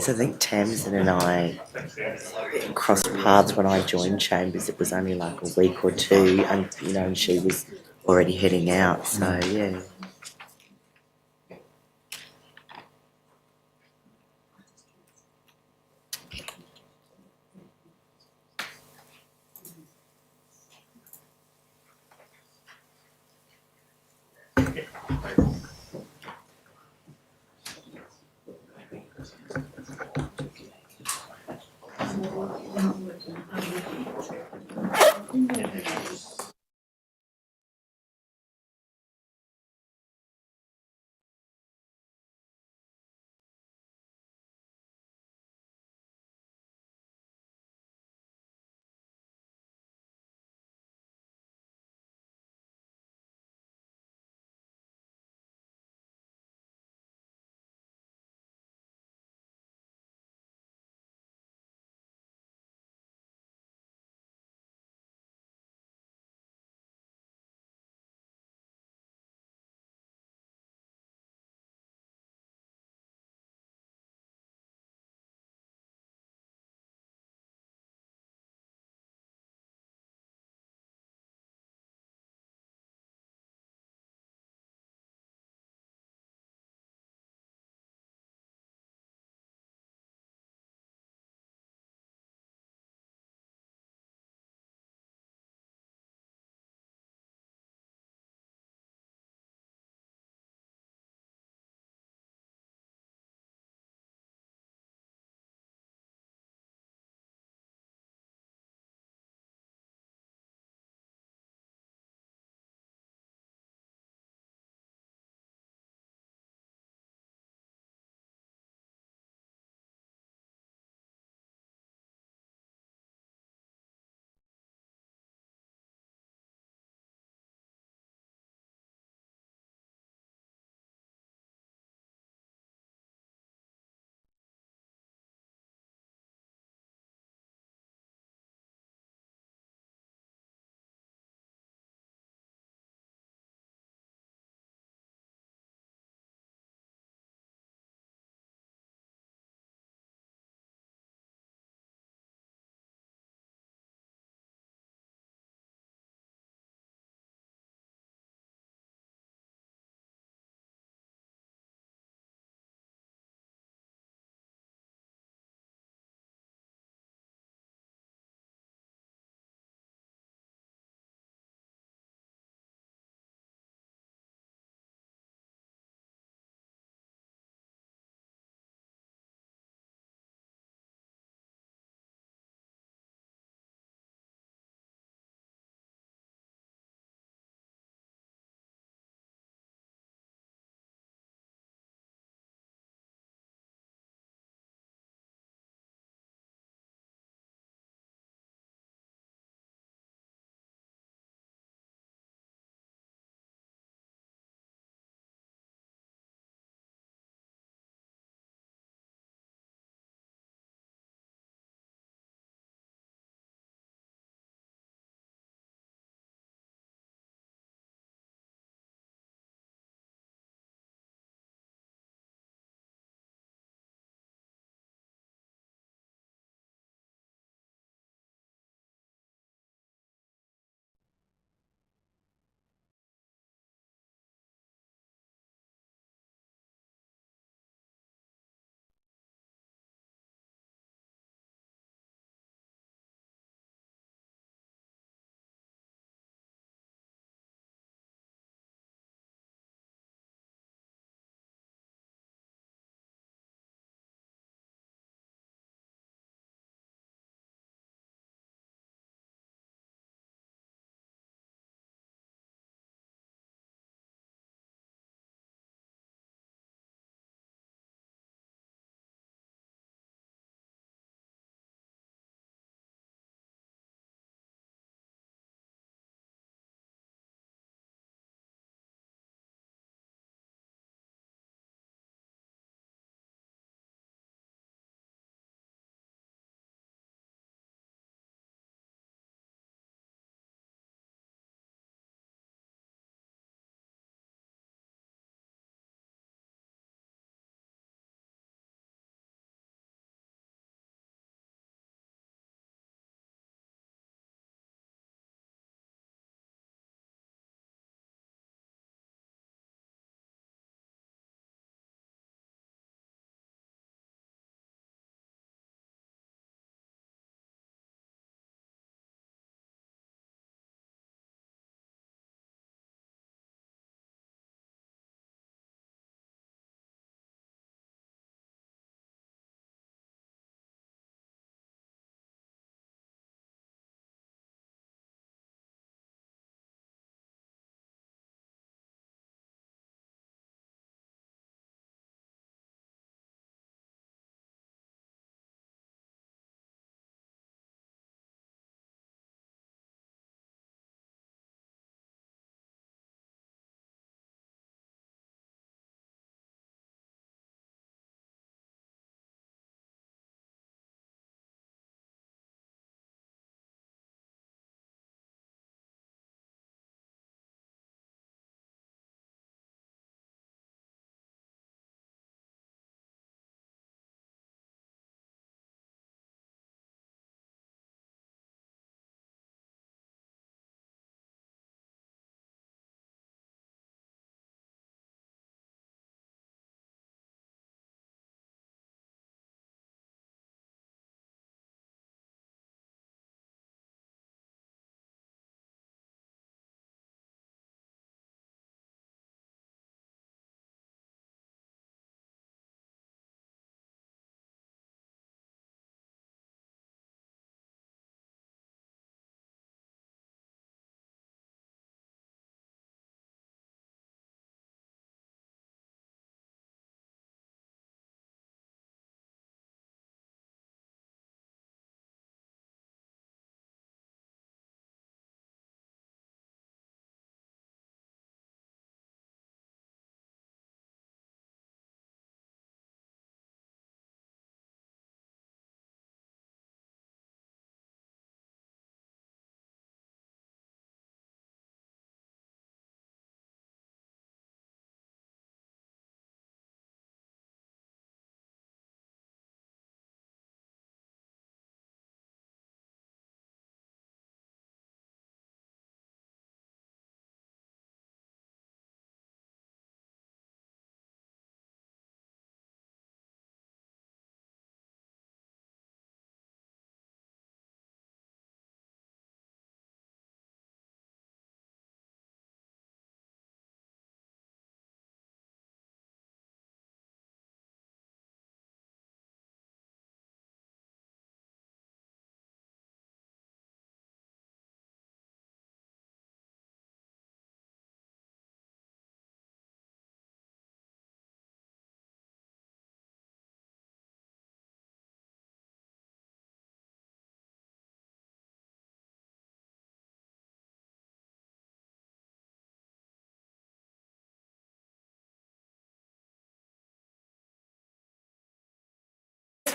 Yes, I think Tamsin and I crossed paths when I joined Chambers. It was only like a week or two, and and she was already heading out. So yeah.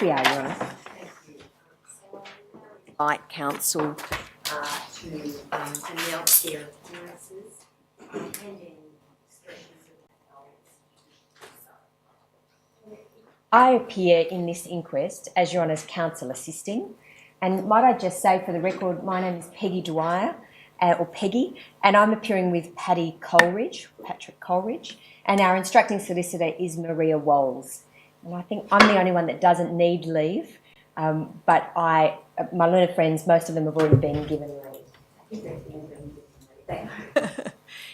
We are, Your Honour. Like Council to announce their appearances pending expressions of. I appear in this inquest as Your Honour's counsel assisting, and might I just say for the record, my name is Peggy Dwyer, or Peggy, and I'm appearing with Patrick Coleridge, and our instructing solicitor is Maria Walls. And I think I'm the only one that doesn't need leave, but my learned friends, most of them have already been given leave.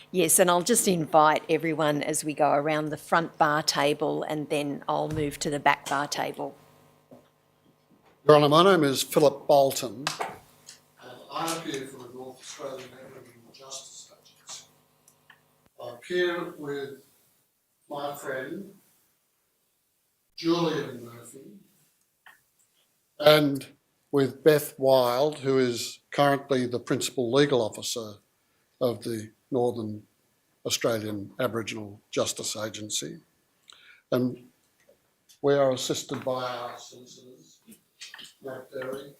Yes, and I'll just invite everyone as we go around the front bar table, and then I'll move to the back bar table. Your Honour, my name is Philip Bolton, and I appear for the North Australian Aboriginal Justice Agency. I appear with my friend Julian Murphy and with Beth Wild, who is currently the Principal Legal Officer of the Northern Australian Aboriginal Justice Agency. And we are assisted by our solicitors, Matt Derry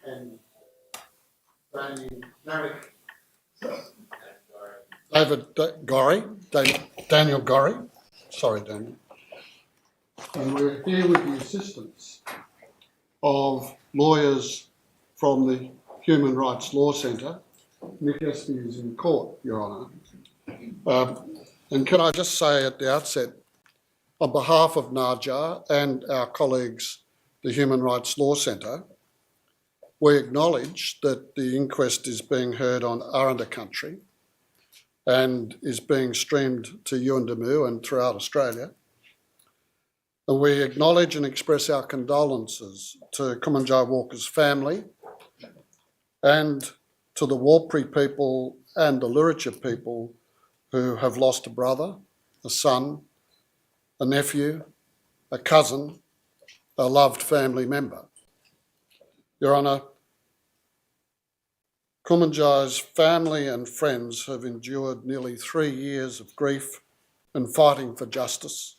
and Daniel Gorry. Sorry, Daniel. And we're here with the assistance of lawyers from the Human Rights Law Centre. Nick Espy is in court, Your Honour. And can I just say at the outset, on behalf of NARJA and our colleagues, the Human Rights Law Centre, we acknowledge that the inquest is being heard on Aranda country and is being streamed to Yuendamu and throughout Australia. And we acknowledge and express our condolences to Kumanjayi Walker's family and to the Warlpiri people and the Luritja people who have lost a brother, a son, a nephew, a cousin, a loved family member. Your Honour, Kumanjayi's family and friends have endured nearly 3 years of grief and fighting for justice.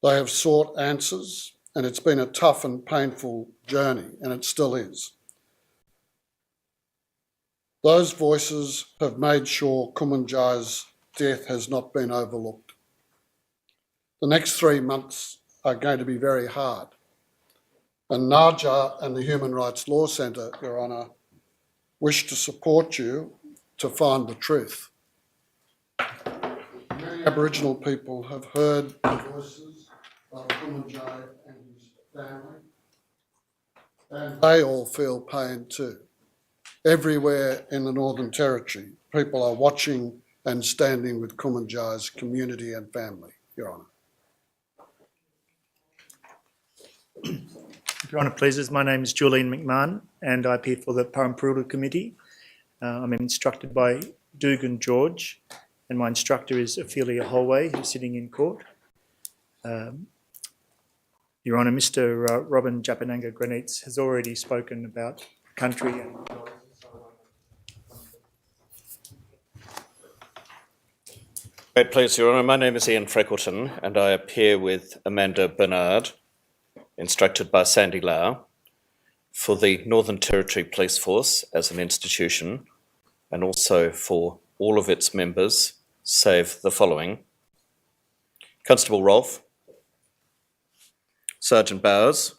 They have sought answers, and it's been a tough and painful journey, and it still is. Those voices have made sure Kumanjayi's death has not been overlooked. The next 3 months are going to be very hard. And NARJA and the Human Rights Law Centre, Your Honour, wish to support you to find the truth. Many Aboriginal people have heard the voices of Kumanjayi and his family, and they all feel pain too. Everywhere in the Northern Territory, people are watching and standing with Kumanjayi's community and family, Your Honour. If Your Honour pleases, my name is Julian McMahon and I appear for the Parampurutu Committee. I'm instructed by Dugan George, and my instructor is Ophelia Holway, who's sitting in court. Your Honour, Mr. Robin Japananga Granites has already spoken about country and... Great please, Your Honour. My name is Ian Freckleton and I appear with Amanda Bernard, instructed by Sandy Lau, for the Northern Territory Police Force as an institution, and also for all of its members, save the following: Constable Rolfe, Sergeant Bowers,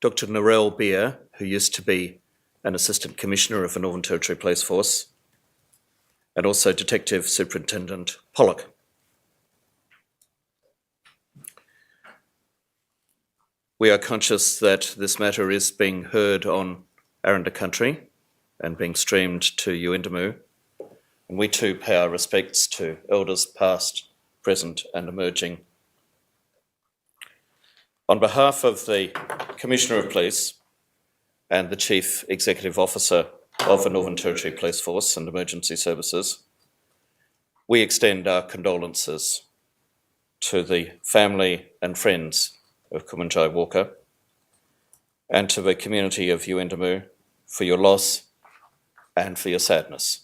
Dr. Narelle Beer, who used to be an Assistant Commissioner of the Northern Territory Police Force, and also Detective Superintendent Pollock. We are conscious that this matter is being heard on Aranda country and being streamed to Yuendamu, and we too pay our respects to elders past, present and emerging. On behalf of the Commissioner of Police and the Chief Executive Officer of the Northern Territory Police Force and Emergency Services, we extend our condolences to the family and friends of Kumanjayi Walker and to the community of Yuendamu for your loss and for your sadness.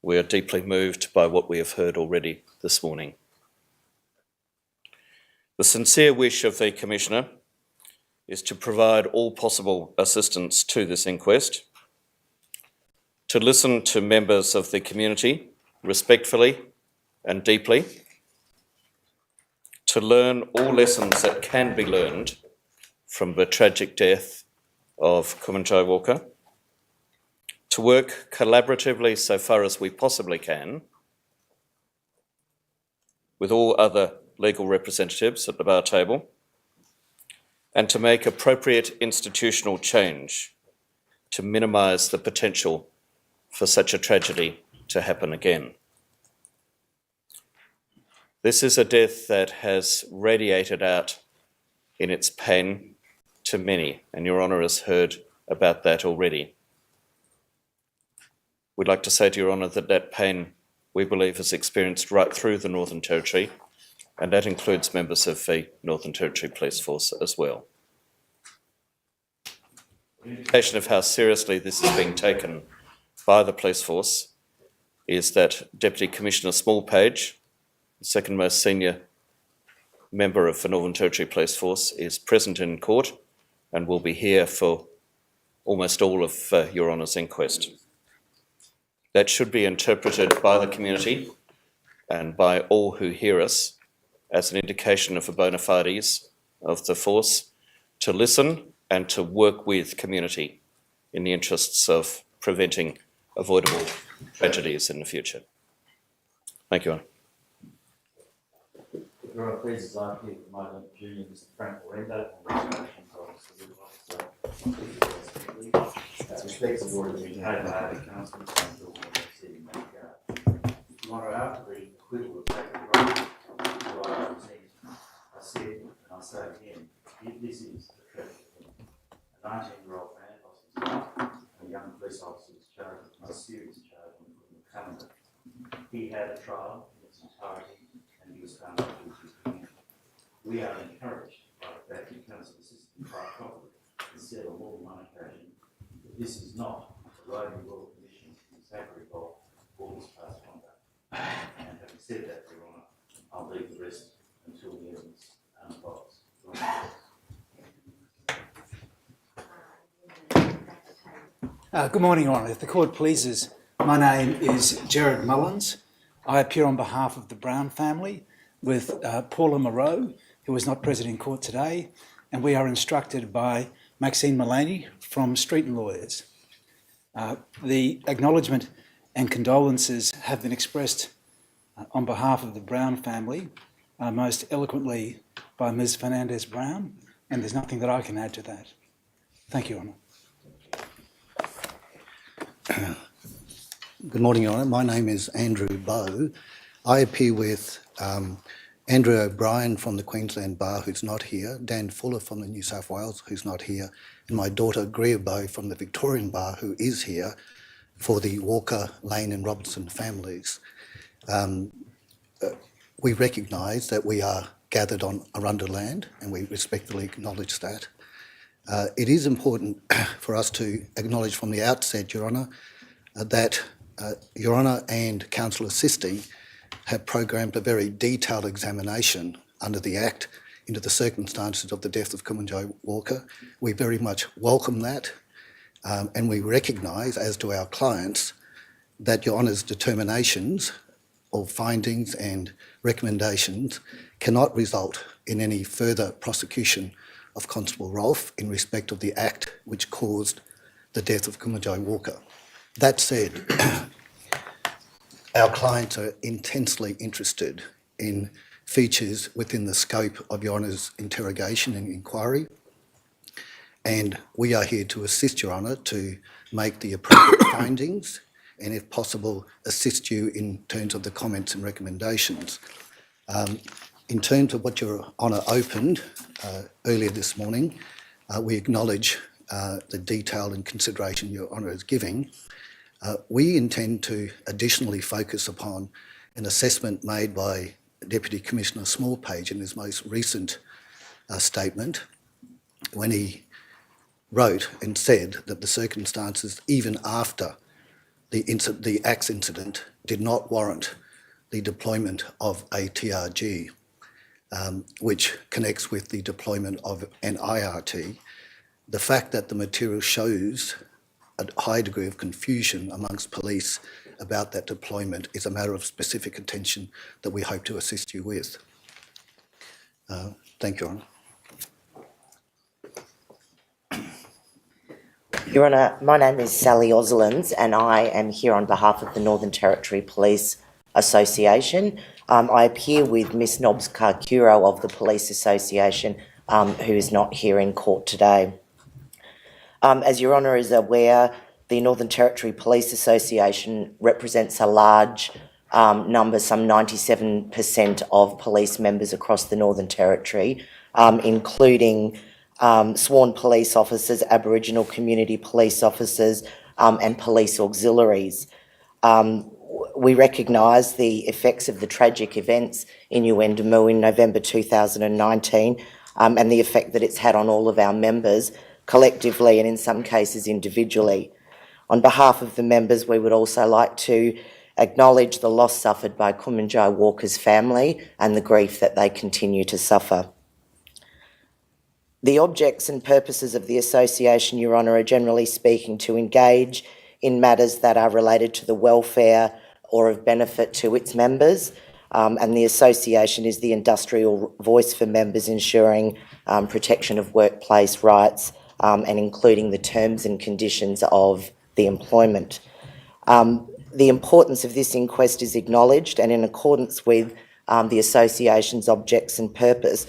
We are deeply moved by what we have heard already this morning. The sincere wish of the Commissioner is to provide all possible assistance to this inquest, to listen to members of the community respectfully and deeply, to learn all lessons that can be learned from the tragic death of Kumanjayi Walker, to work collaboratively so far as we possibly can with all other legal representatives at the bar table, and to make appropriate institutional change to minimise the potential for such a tragedy to happen again. This is a death that has radiated out in its pain to many, and Your Honour has heard about that already. We'd like to say to Your Honour that that pain, we believe, is experienced right through the Northern Territory, and that includes members of the Northern Territory Police Force as well. An indication of how seriously this is being taken by the Police Force is that Deputy Commissioner Smallpage, the second most senior member of the Northern Territory Police Force, is present in court and will be here for almost all of Your Honour's inquest. That should be interpreted by the community and by all who hear us as an indication of the bona fides of the force to listen and to work with community in the interests of preventing avoidable tragedies in the future. Thank you, Honour. Your Honour, please, as I appear with my name, Junior Mr. Frank Orendo, and the as respects have already been paid by the Council sitting in that regard. Your Honour, after the acquittal of Patrick Roberts, who I represent, I said, and I say again, this is a tragic thing. A 19-year-old man lost his life, and a young police officer was charged with the most serious charge on the calendar. He had a trial in its entirety, and he was found not guilty. We are encouraged by the fact that counsel assisted trial properly and said on more than one occasion that this is not a roving royal commission in Zachary Bolt or his past conduct. And having said that, Your Honour, I'll leave the rest until the evidence unfolds. Good morning, Your Honour. If the court pleases, my name is Gerard Mullins. I appear on behalf of the Brown family with Paula Moreau, who is not present in court today, and we are instructed by Maxine Mullaney from Street Lawyers. The acknowledgement and condolences have been expressed on behalf of the Brown family, most eloquently by Ms. Fernandez-Brown, and there's nothing that I can add to that. Thank you, Your Honour. Good morning, Your Honour. My name is Andrew Bowe. I appear with Andrew O'Brien from the Queensland Bar, who's not here, Dan Fuller from the New South Wales, who's not here, and my daughter Greer Bowe from the Victorian Bar, who is here, for the Walker, Lane and Robertson families. We recognise that we are gathered on Arundel land, and we respectfully acknowledge that. It is important for us to acknowledge from the outset, Your Honour, that Your Honour and Counsel Assisting have programmed a very detailed examination under the Act into the circumstances of the death of Kumanjayi Walker. We very much welcome that, and we recognise, as do our clients, that Your Honour's determinations or findings and recommendations cannot result in any further prosecution of Constable Rolfe in respect of the act which caused the death of Kumanjayi Walker. That said, our clients are intensely interested in features within the scope of Your Honour's interrogation and inquiry, and we are here to assist Your Honour to make the appropriate findings and, if possible, assist you in terms of the comments and recommendations. In terms of what Your Honour opened earlier this morning, we acknowledge the detail and consideration Your Honour is giving. We intend to additionally focus upon an assessment made by Deputy Commissioner Smallpage in his most recent statement, when he wrote and said that the circumstances, even after the axe incident, did not warrant the deployment of a TRG. which connects with the deployment of an IRT. The fact that the material shows a high degree of confusion amongst police about that deployment is a matter of specific attention that we hope to assist you with. Thank you, Your Honour. Your Honour, my name is Sally Oslands and I am here on behalf of the Northern Territory Police Association. I appear with Miss Nobbs Karkuro of the Police Association, who is not here in court today. As Your Honour is aware, the Northern Territory Police Association represents a large number, some 97% of police members across the Northern Territory, including sworn police officers, Aboriginal community police officers, and police auxiliaries. We recognise the effects of the tragic events in Yuendamu in November 2019 and the effect that it's had on all of our members collectively and in some cases individually. On behalf of the members, we would also like to acknowledge the loss suffered by Kumanjayi Walker's family and the grief that they continue to suffer. The objects and purposes of the association, Your Honour, are generally speaking to engage in matters that are related to the welfare or of benefit to its members, and the association is the industrial voice for members, ensuring protection of workplace rights and including the terms and conditions of the employment. The importance of this inquest is acknowledged, and in accordance with the association's objects and purpose,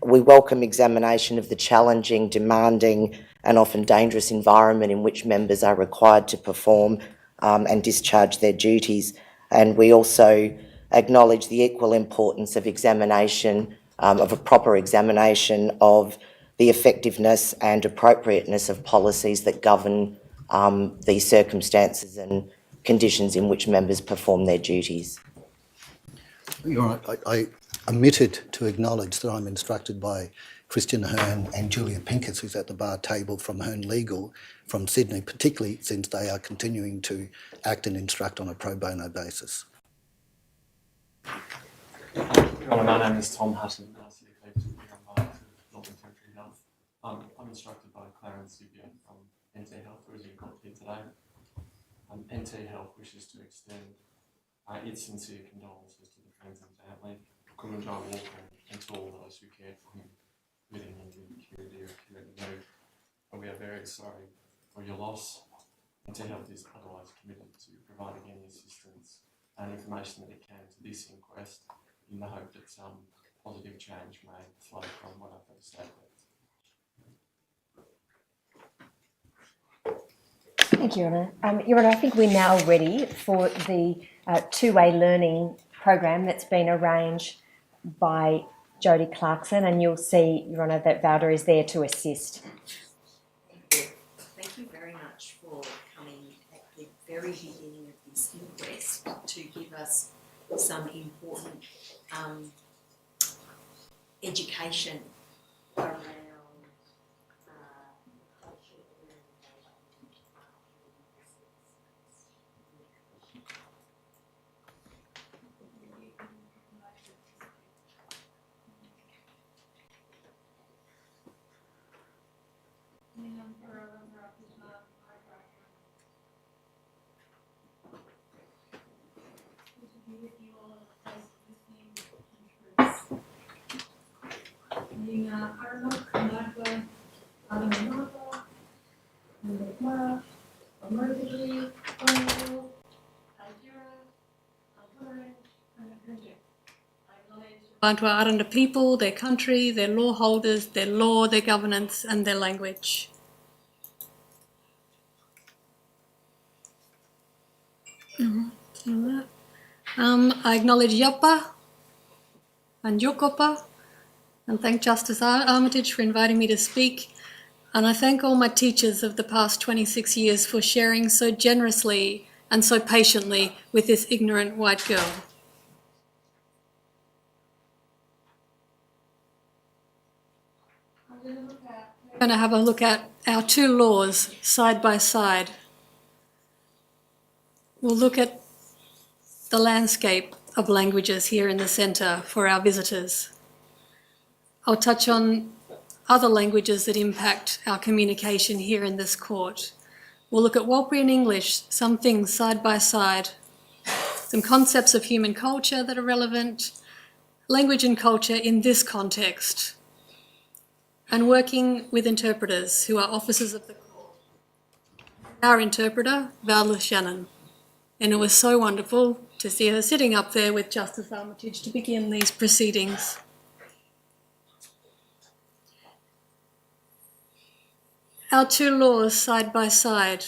we welcome examination of the challenging, demanding and often dangerous environment in which members are required to perform and discharge their duties. And we also acknowledge the equal importance of examination, of a proper examination of the effectiveness and appropriateness of policies that govern the circumstances and conditions in which members perform their duties. Your Honour, I omitted to acknowledge that I'm instructed by Christian Hearn and Julia Pincus, who's at the bar table from Hearn Legal from Sydney, particularly since they are continuing to act and instruct on a pro bono basis. Your Honour, my name is Tom Hutton, Senior Collective here on behalf of Northern Territory Health. I'm instructed by Clarence Zubia from NT Health, who is in court here today. NT Health wishes to extend its sincere condolences to the friends and family of Kumanjayi Walker and to all those who cared for him within the community of Kumanjayi. And we are very sorry for your loss. NT Health is otherwise committed to providing any assistance and information that it can to this inquest in the hope that some positive change may flow from what I've got to say. Thank you, Your Honour. Your Honour, I think we're now ready for the two-way learning program that's been arranged by Jodie Clarkson, and you'll see, Your Honour, that Valda is there to assist. Thank you very much for coming at the very beginning of this inquest to give us some important education around Bantu Aranda people, their country, their law holders, their law, their governance and their language. I acknowledge Yapa and Yokopa and thank Justice Armitage for inviting me to speak, and I thank all my teachers of the past 26 years for sharing so generously and so patiently with this ignorant white girl. We're going to have a look at our two laws side by side. We'll look at the landscape of languages here in the centre for our visitors. I'll touch on other languages that impact our communication here in this court. We'll look at Warlpiri and English, some things side by side, some concepts of human culture that are relevant, language and culture in this context, and working with interpreters who are officers of the court. Our interpreter, Val Shannon, and it was so wonderful to see her sitting up there with Justice Armitage to begin these proceedings. Our two laws side by side.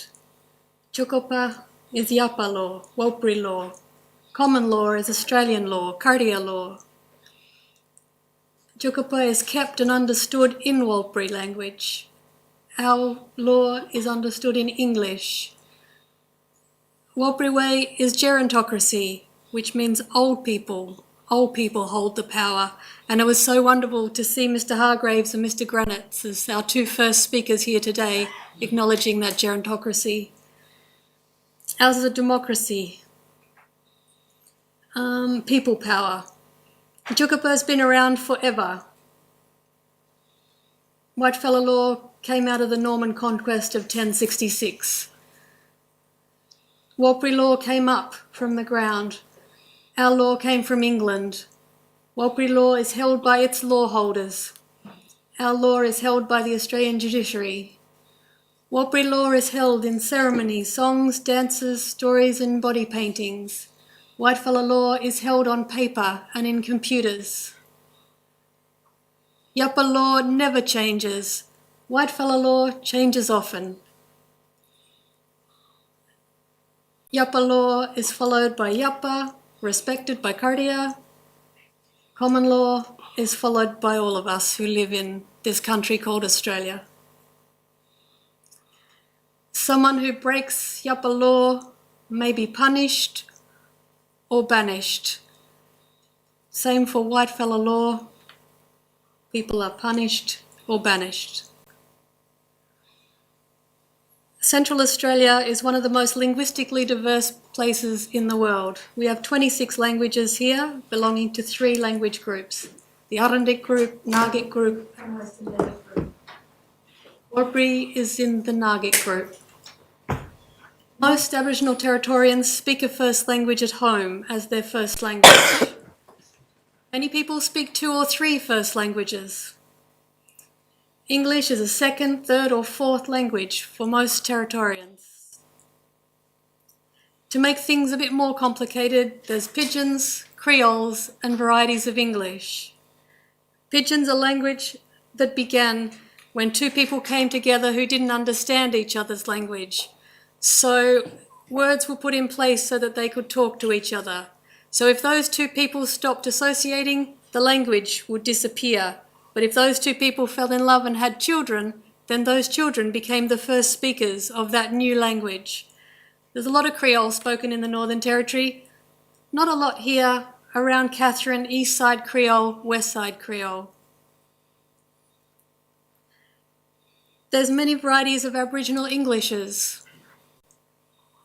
Chukopa is Yapa law, Warlpiri law. Common law is Australian law, Cardia law. Chukopa is kept and understood in Warlpiri language. Our law is understood in English. Warlpiri way is gerontocracy, which means old people. Old people hold the power. And it was so wonderful to see Mr. Hargraves and Mr. Granitz as our two first speakers here today, acknowledging that gerontocracy. Ours is a democracy. People power. Chukopa has been around forever. Whitefella law came out of the Norman conquest of 1066. Warlpiri law came up from the ground. Our law came from England. Warlpiri law is held by its law holders. Our law is held by the Australian judiciary. Warlpiri law is held in ceremonies, songs, dances, stories and body paintings. Whitefella law is held on paper and in computers. Yapa law never changes. Whitefella law changes often. Yapa law is followed by Yapa, respected by Cardia. Common law is followed by all of us who live in this country called Australia. Someone who breaks Yapa law may be punished or banished. Same for Whitefella law. People are punished or banished. Central Australia is one of the most linguistically diverse places in the world. We have 26 languages here, belonging to 3 language groups: the Arandik group, Nagik group, and Western Desert group. Warlpiri is in the Nagik group. Most Aboriginal Territorians speak a first language at home as their first language. Many people speak 2 or 3 first languages. English is a second, third or fourth language for most Territorians. To make things a bit more complicated, there's Pidgins, Creoles and varieties of English. Pidgin's a language that began when 2 people came together who didn't understand each other's language. So words were put in place so that they could talk to each other. So if those 2 people stopped associating, the language would disappear. But if those 2 people fell in love and had children, then those children became the first speakers of that new language. There's a lot of Creole spoken in the Northern Territory. Not a lot here around Katherine, East Side Creole, West Side Creole. There's many varieties of Aboriginal Englishes.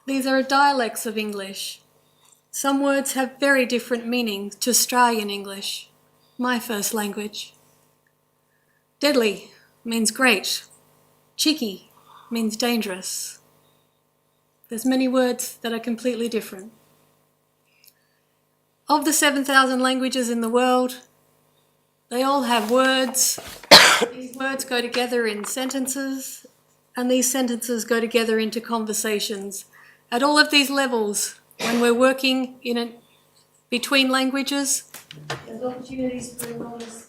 These are dialects of English. Some words have very different meanings to Australian English, my first language. Deadly means great. Cheeky means dangerous. There's many words that are completely different. Of the 7,000 languages in the world, they all have words. These words go together in sentences, and these sentences go together into conversations. At all of these levels, when we're working between languages, there's opportunities for enormous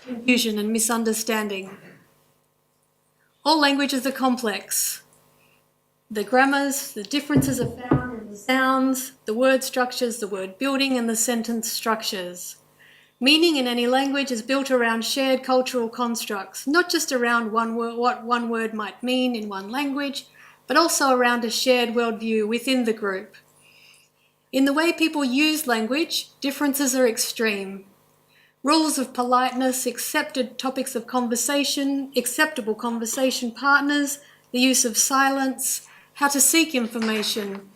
confusion and misunderstanding. All languages are complex. The grammars, the differences are found in the sounds, the word structures, the word building, and the sentence structures. Meaning in any language is built around shared cultural constructs, not just around what one word might mean in one language, but also around a shared worldview within the group. In the way people use language, differences are extreme. Rules of politeness, accepted topics of conversation, acceptable conversation partners, the use of silence, how to seek information,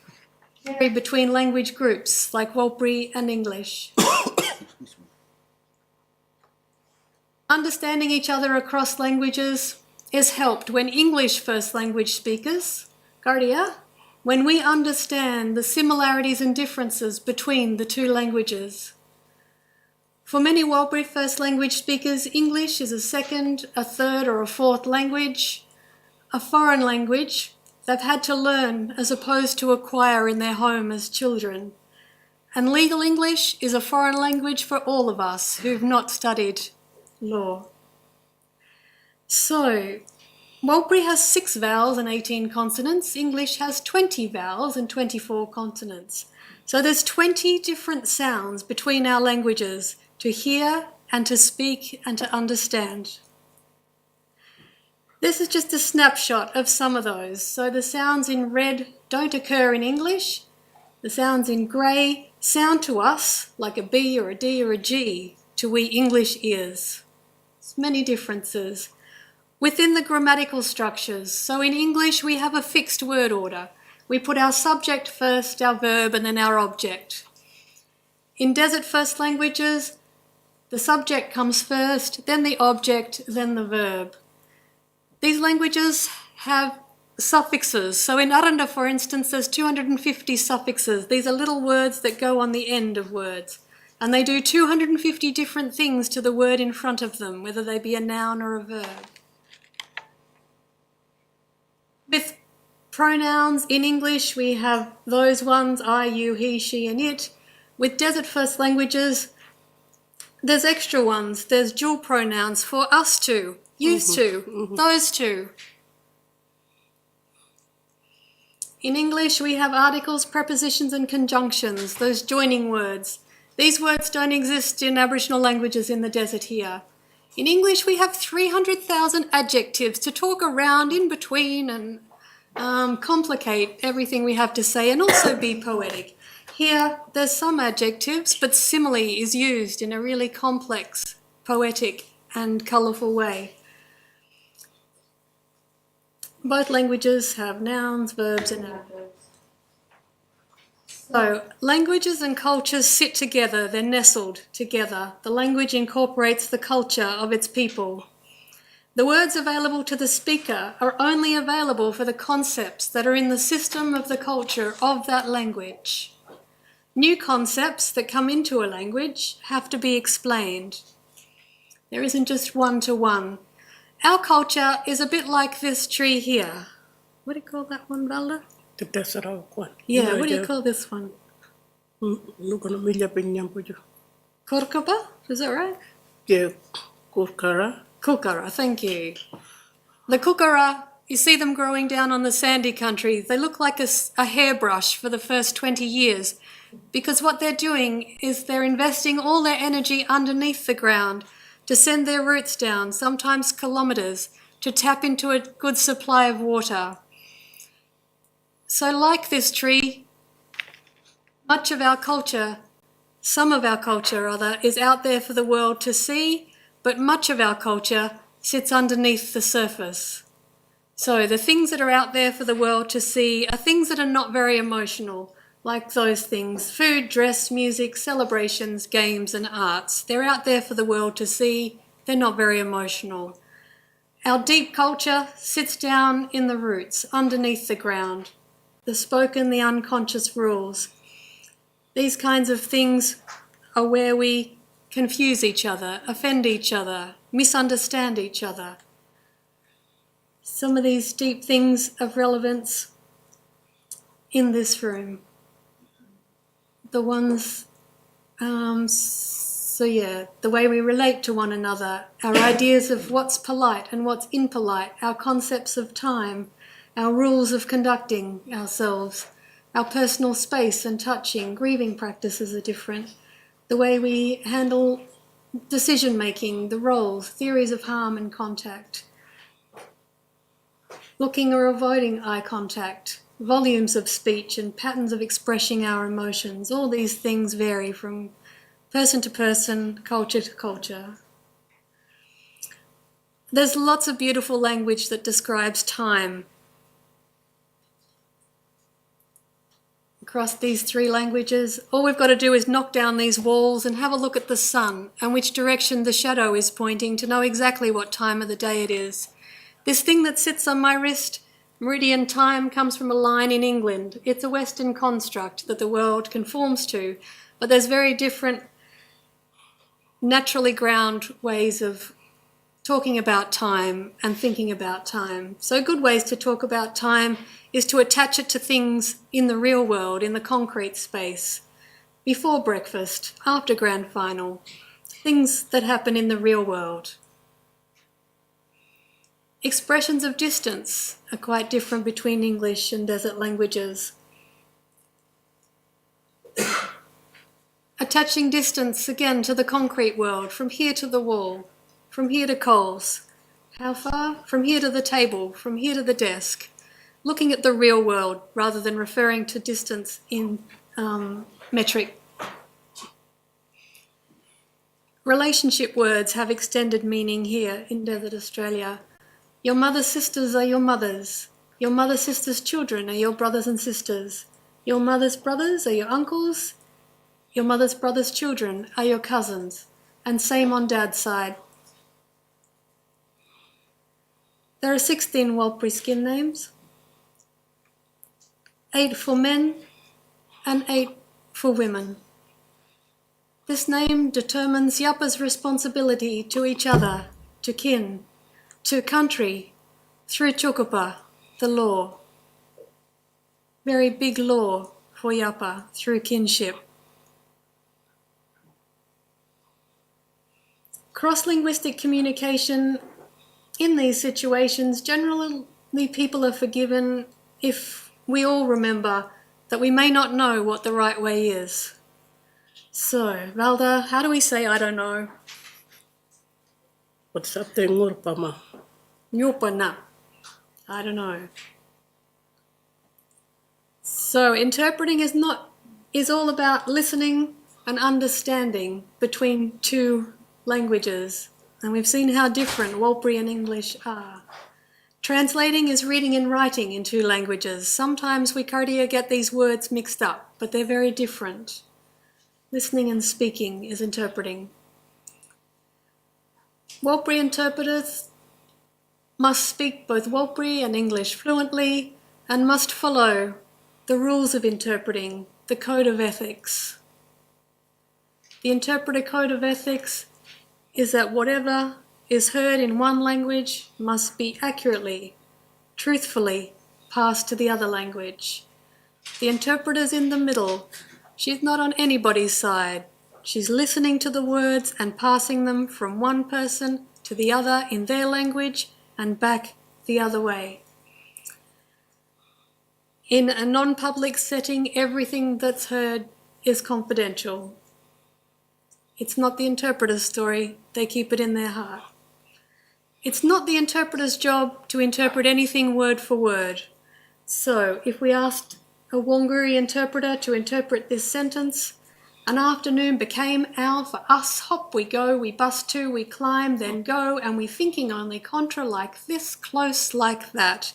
vary between language groups like Warlpiri and English. understanding each other across languages is helped when English first language speakers, Gardia, when we understand the similarities and differences between the two languages. For many Warlpiri first language speakers, English is a second, a third or a fourth language, a foreign language they've had to learn as opposed to acquire in their home as children. And legal English is a foreign language for all of us who've not studied law. So, Warlpiri has 6 vowels and 18 consonants. English has 20 vowels and 24 consonants. So there's 20 different sounds between our languages to hear and to speak and to understand. This is just a snapshot of some of those. So the sounds in red don't occur in English. The sounds in grey sound to us like a B or a D or a G to we English ears. There's many differences. Within the grammatical structures, so in English we have a fixed word order. We put our subject first, our verb, and then our object. In desert first languages, the subject comes first, then the object, then the verb. These languages have suffixes. So in Aranda, for instance, there's 250 suffixes. These are little words that go on the end of words. And they do 250 different things to the word in front of them, whether they be a noun or a verb. With pronouns in English, we have those ones, I, you, he, she, and it. With desert first languages, there's extra ones. There's dual pronouns for us two, used to, those two. In English, we have articles, prepositions, and conjunctions, those joining words. These words don't exist in Aboriginal languages in the desert here. In English, we have 300,000 adjectives to talk around, in between, and complicate everything we have to say and also be poetic. Here, there's some adjectives, but simile is used in a really complex, poetic, and colourful way. Both languages have nouns, verbs, and adverbs. So, languages and cultures sit together, they're nestled together. The language incorporates the culture of its people. The words available to the speaker are only available for the concepts that are in the system of the culture of that language. New concepts that come into a language have to be explained. There isn't just one-to-one. Our culture is a bit like this tree here. What do you call that one, Valda? Yeah, what do you call this one? Korkaba? Is that right? Yeah, Kurkara. Kukara, thank you. The kukara, you see them growing down on the sandy country. They look like a hairbrush for the first 20 years because what they're doing is they're investing all their energy underneath the ground to send their roots down, sometimes kilometres, to tap into a good supply of water. So like this tree, much of our culture, some of our culture rather, is out there for the world to see, but much of our culture sits underneath the surface. So the things that are out there for the world to see are things that are not very emotional, like those things: food, dress, music, celebrations, games and arts. They're out there for the world to see, they're not very emotional. Our deep culture sits down in the roots, underneath the ground. The spoken, the unconscious rules. These kinds of things are where we confuse each other, offend each other, misunderstand each other. Some of these deep things of relevance in this room. The ones, the way we relate to one another, our ideas of what's polite and what's impolite, our concepts of time, our rules of conducting ourselves, our personal space and touching, grieving practices are different. The way we handle decision-making, the roles, theories of harm and contact. Looking or avoiding eye contact, volumes of speech and patterns of expressing our emotions. All these things vary from person to person, culture to culture. There's lots of beautiful language that describes time. across these three languages. All we've got to do is knock down these walls and have a look at the sun and which direction the shadow is pointing to know exactly what time of the day it is. This thing that sits on my wrist, meridian time, comes from a line in England. It's a Western construct that the world conforms to, but there's very different naturally ground ways of talking about time and thinking about time. So good ways to talk about time is to attach it to things in the real world, in the concrete space, before breakfast, after grand final, things that happen in the real world. Expressions of distance are quite different between English and desert languages. Attaching distance, again, to the concrete world, from here to the wall, from here to Coles. How far? From here to the table, from here to the desk. Looking at the real world rather than referring to distance in metric. Relationship words have extended meaning here in Desert Australia. Your mother's sisters are your mothers. Your mother's sisters' children are your brothers and sisters. Your mother's brothers are your uncles. Your mother's brothers' children are your cousins. And same on dad's side. There are 16 Warlpiri skin names, 8 for men and 8 for women. This name determines Yappa's responsibility to each other, to kin, to country, through Chukupa, the law. Very big law for Yappa through kinship. Cross-linguistic communication in these situations, generally people are forgiven if we all remember that we may not know what the right way is. So, Valda, how do we say I don't know? What's up there, Ngurpama? Nyupana. I don't know. So interpreting is all about listening and understanding between two languages. And we've seen how different Warlpiri and English are. Translating is reading and writing in two languages. Sometimes we Kardia get these words mixed up, but they're very different. Listening and speaking is interpreting. Warlpiri interpreters must speak both Warlpiri and English fluently and must follow the rules of interpreting, the code of ethics. The interpreter code of ethics is that whatever is heard in one language must be accurately, truthfully passed to the other language. The interpreter's in the middle. She's not on anybody's side. She's listening to the words and passing them from one person to the other in their language and back the other way. In a non-public setting, everything that's heard is confidential. It's not the interpreter's story. They keep it in their heart. It's not the interpreter's job to interpret anything word for word. So if we asked a Wangari interpreter to interpret this sentence, an afternoon became our for us, hop we go, we bust to, we climb, then go, and we thinking only contra like this, close like that.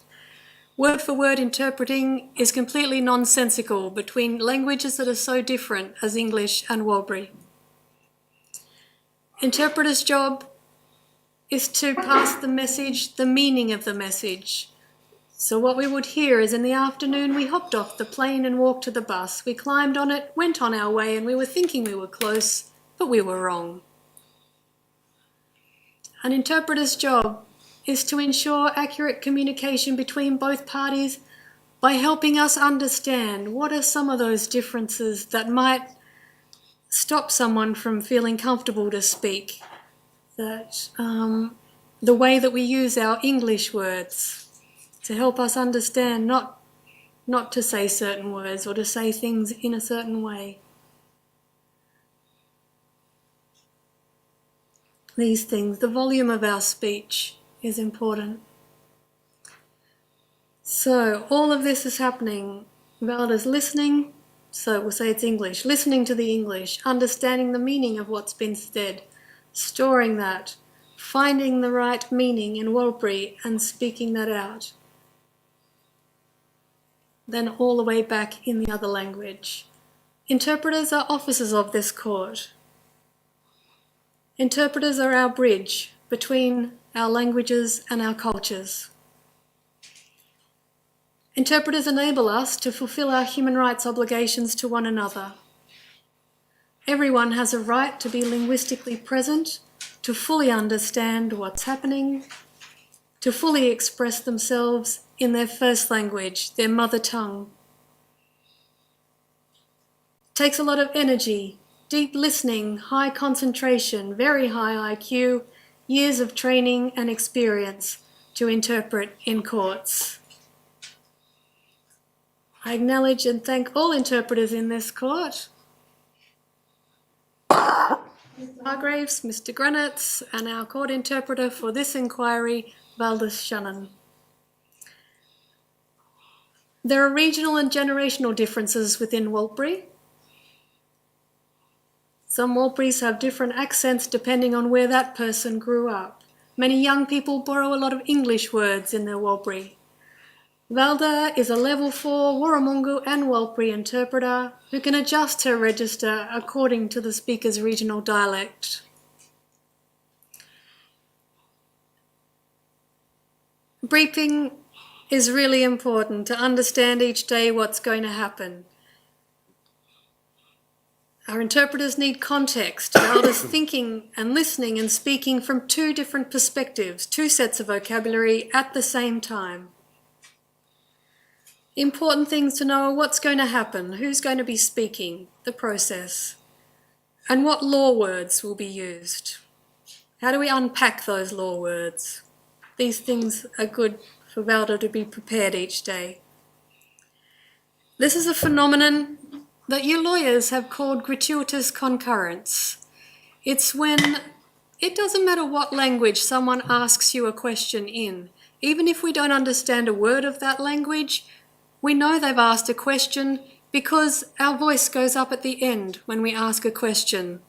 Word for word interpreting is completely nonsensical between languages that are so different as English and Warlpiri. Interpreter's job is to pass the message, the meaning of the message. So what we would hear is in the afternoon we hopped off the plane and walked to the bus. We climbed on it, went on our way, and we were thinking we were close, but we were wrong. An interpreter's job is to ensure accurate communication between both parties by helping us understand what are some of those differences that might stop someone from feeling comfortable to speak. That the way that we use our English words to help us understand not to say certain words or to say things in a certain way. These things, the volume of our speech is important. So all of this is happening. Valda's listening, so we'll say it's English, listening to the English, understanding the meaning of what's been said, storing that, finding the right meaning in Warlpiri and speaking that out. then all the way back in the other language. Interpreters are officers of this court. Interpreters are our bridge between our languages and our cultures. Interpreters enable us to fulfil our human rights obligations to one another. Everyone has a right to be linguistically present, to fully understand what's happening, to fully express themselves in their first language, their mother tongue. It takes a lot of energy, deep listening, high concentration, very high IQ, years of training and experience to interpret in courts. I acknowledge and thank all interpreters in this court. Mr. Hargraves, Mr. Granitz, and our court interpreter for this inquiry, Valdis Shannon. There are regional and generational differences within Warlpiri. Some Warlpiris have different accents depending on where that person grew up. Many young people borrow a lot of English words in their Warlpiri. Valda is a level 4 Warramungu and Warlpiri interpreter who can adjust her register according to the speaker's regional dialect. Briefing is really important to understand each day what's going to happen. Our interpreters need context. Valda's thinking and listening and speaking from two different perspectives, two sets of vocabulary at the same time. Important things to know are what's going to happen, who's going to be speaking, the process, and what law words will be used. How do we unpack those law words? These things are good for Valda to be prepared each day. This is a phenomenon that you lawyers have called gratuitous concurrence. It's when it doesn't matter what language someone asks you a question in, even if we don't understand a word of that language, we know they've asked a question because our voice goes up at the end when we ask a question.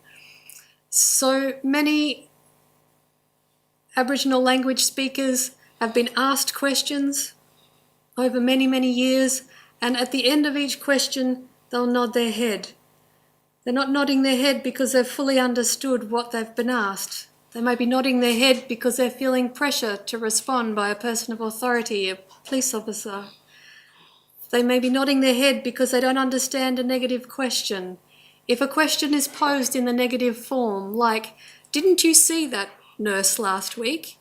So many Aboriginal language speakers have been asked questions over many, many years, and at the end of each question, they'll nod their head. They're not nodding their head because they've fully understood what they've been asked. They may be nodding their head because they're feeling pressure to respond by a person of authority, a police officer. They may be nodding their head because they don't understand a negative question. If a question is posed in the negative form, like, "Didn't you see that nurse last week?"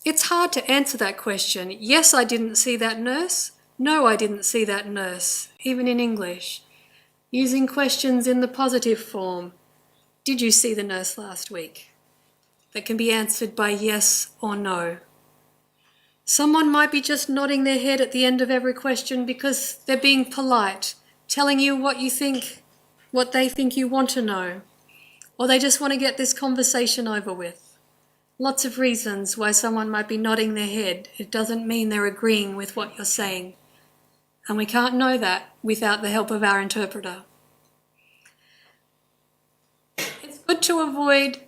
It's hard to answer that question. Yes, I didn't see that nurse. No, I didn't see that nurse, even in English. Using questions in the positive form. Did you see the nurse last week? That can be answered by yes or no. Someone might be just nodding their head at the end of every question because they're being polite, telling you what you think, what they think you want to know, or they just want to get this conversation over with. Lots of reasons why someone might be nodding their head. It doesn't mean they're agreeing with what you're saying. And we can't know that without the help of our interpreter. It's good to avoid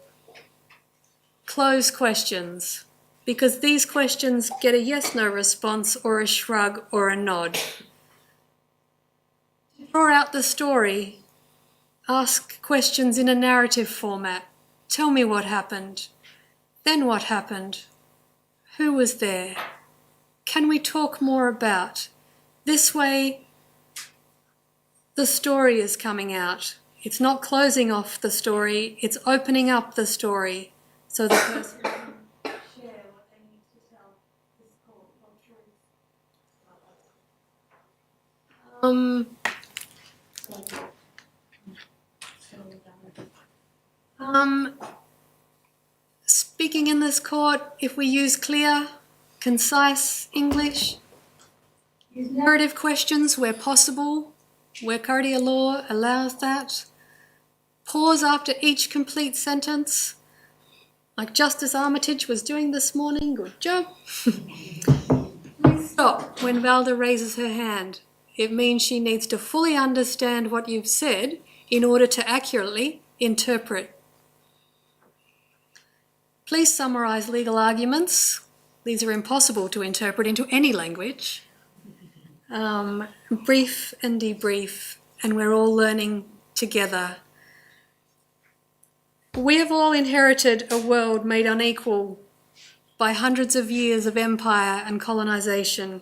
closed questions, because these questions get a yes-no response or a shrug or a nod. To draw out the story, ask questions in a narrative format. Tell me what happened. Then what happened? Who was there? Can we talk more about? This way, the story is coming out. It's not closing off the story, it's opening up the story so the person can share what they need to tell this court of truth. Speaking in this court, if we use clear, concise English, use narrative questions where possible, where Coronial law allows that, pause after each complete sentence, like Justice Armitage was doing this morning, good job. Please stop when Valda raises her hand. It means she needs to fully understand what you've said in order to accurately interpret. Please summarise legal arguments. These are impossible to interpret into any language. brief and debrief, and we're all learning together. We have all inherited a world made unequal by hundreds of years of empire and colonisation.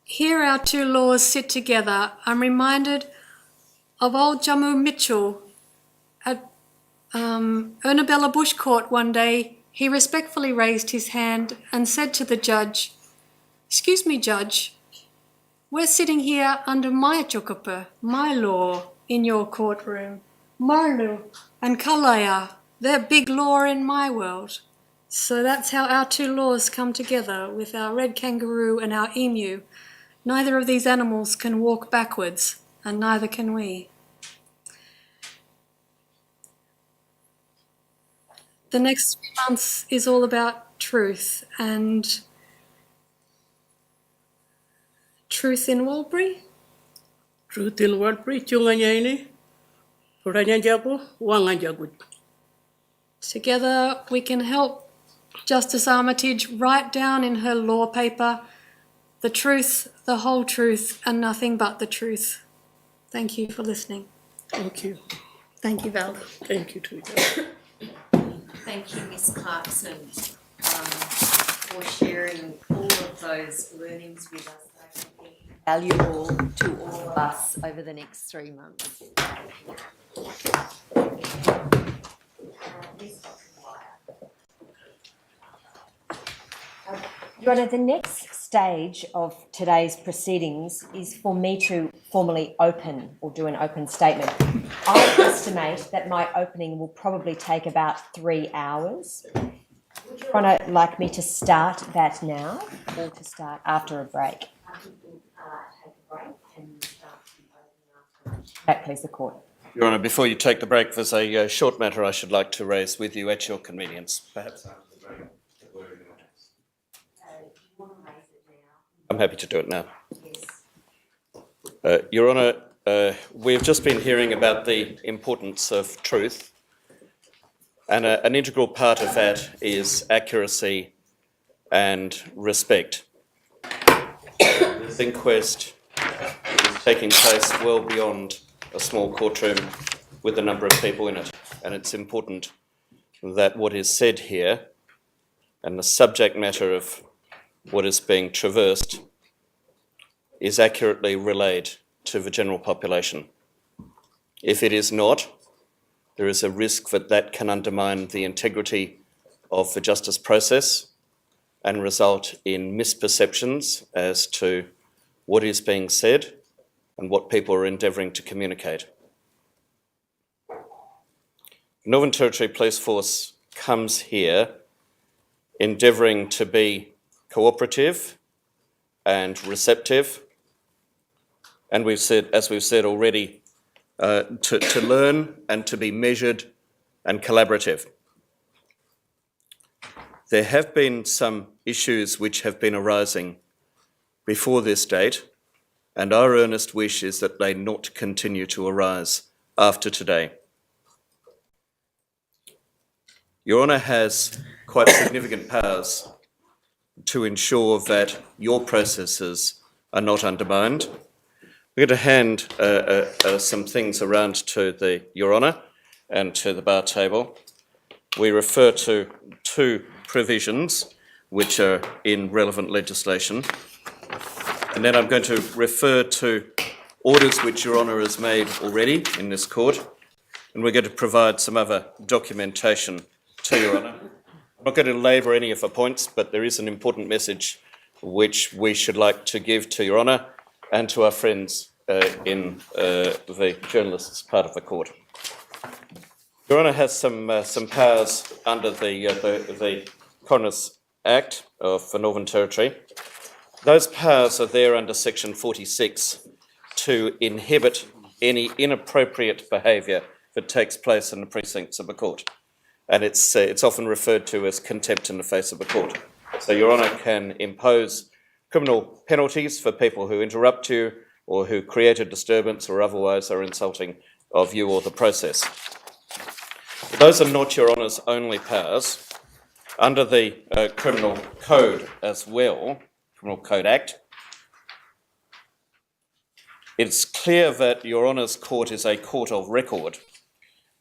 Here our two laws sit together. I'm reminded of old Jammu Mitchell at Ernabella Bush Court one day. He respectfully raised his hand and said to the judge, "Excuse me, Judge, we're sitting here under my chukapa, my law, in your courtroom. Marlu and Kalaya, they're big law in my world." So that's how our two laws come together, with our red kangaroo and our emu. Neither of these animals can walk backwards, and neither can we. The next 3 months is all about truth, and truth in Walbury. Truth in Walbury, Kumanjayi, Coronial, Wangajagut. Together we can help Justice Armitage write down in her law paper the truth, the whole truth, and nothing but the truth. Thank you for listening. Thank you. Thank you, Val. Thank you to you. Thank you, Ms Clarkson, for sharing all of those learnings with us. They will be valuable to all of us over the next 3 months. Your Honour, the next stage of today's proceedings is for me to formally open or do an open statement. I estimate that my opening will probably take about 3 hours. Would Your Honour like me to start that now or to start after a break? I think we'll take a break and start the opening after. That please the court. Your Honour, before you take the break, there's a short matter I should like to raise with you at your convenience, perhaps after the break. I'm happy to do it now. Yes. Your Honour, we've just been hearing about the importance of truth, and an integral part of that is accuracy and respect. This inquest is taking place well beyond a small courtroom with a number of people in it, and it's important that what is said here and the subject matter of what is being traversed is accurately relayed to the general population. If it is not, there is a risk that that can undermine the integrity of the justice process and result in misperceptions as to what is being said and what people are endeavouring to communicate. Northern Territory Police Force comes here endeavouring to be cooperative and receptive, and as we've said already, to learn and to be measured and collaborative. There have been some issues which have been arising before this date, and our earnest wish is that they not continue to arise after today. Your Honour has quite significant powers to ensure that your processes are not undermined. We're going to hand some things around to Your Honour and to the bar table. We refer to 2 provisions which are in relevant legislation. And then I'm going to refer to orders which Your Honour has made already in this court. And we're going to provide some other documentation to Your Honour. I'm not going to labour any of the points, but there is an important message which we should like to give to Your Honour and to our friends in the journalists' part of the court. Your Honour has some powers under the Coroner's Act of the Northern Territory. Those powers are there under Section 46 to inhibit any inappropriate behaviour that takes place in the precincts of the court. And it's often referred to as contempt in the face of the court. So Your Honour can impose criminal penalties for people who interrupt you or who create a disturbance or otherwise are insulting of you or the process. Those are not Your Honour's only powers. Under the Criminal Code as well, Criminal Code Act, it's clear that Your Honour's court is a court of record,